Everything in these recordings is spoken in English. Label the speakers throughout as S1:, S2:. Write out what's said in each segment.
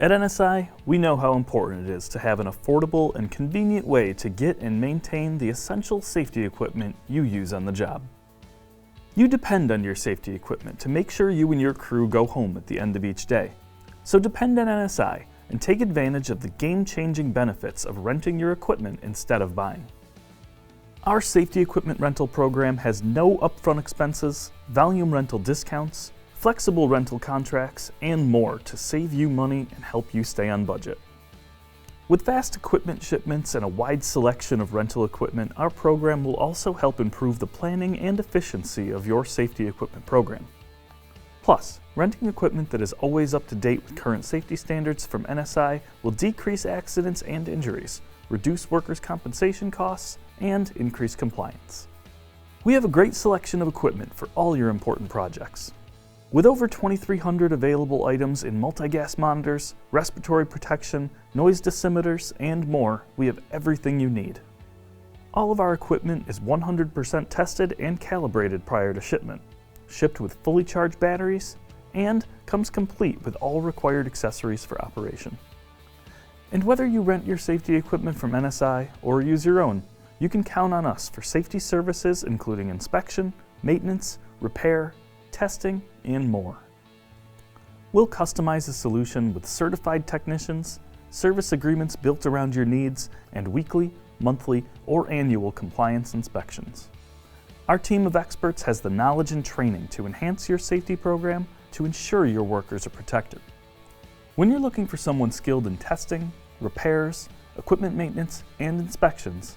S1: At NSI, we know how important it is to have an affordable and convenient way to get and maintain the essential safety equipment you use on the job. You depend on your safety equipment to make sure you and your crew go home at the end of each day. So depend on NSI and take advantage of the game-changing benefits of renting your equipment instead of buying. Our safety equipment rental program has no upfront expenses, volume rental discounts, flexible rental contracts, and more to save you money and help you stay on budget. With fast equipment shipments and a wide selection of rental equipment, our program will also help improve the planning and efficiency of your safety equipment program. Plus, renting equipment that is always up to date with current safety standards from NSI will decrease accidents and injuries, reduce workers' compensation costs, and increase compliance. We have a great selection of equipment for all your important projects. With over 2,300 available items in multi-gas monitors, respiratory protection, noise dosimeters, and more, we have everything you need. All of our equipment is 100% tested and calibrated prior to shipment, shipped with fully charged batteries, and comes complete with all required accessories for operation. And whether you rent your safety equipment from NSI or use your own, you can count on us for safety services including inspection, maintenance, repair, testing, and more. We'll customize a solution with certified technicians, service agreements built around your needs, and weekly, monthly, or annual compliance inspections. Our team of experts has the knowledge and training to enhance your safety program to ensure your workers are protected. When you're looking for someone skilled in testing, repairs, equipment maintenance, and inspections,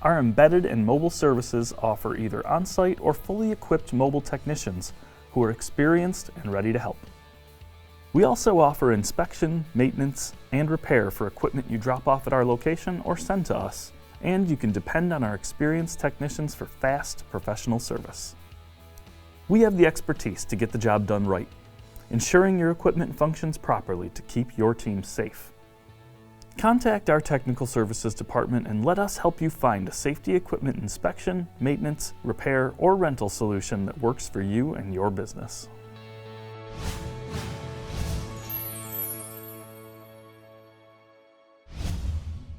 S1: our embedded and mobile services offer either on-site or fully equipped mobile technicians who are experienced and ready to help. We also offer inspection, maintenance, and repair for equipment you drop off at our location or send to us, and you can depend on our experienced technicians for fast, professional service. We have the expertise to get the job done right, ensuring your equipment functions properly to keep your team safe. Contact our technical services department and let us help you find a safety equipment inspection, maintenance, repair, or rental solution that works for you and your business.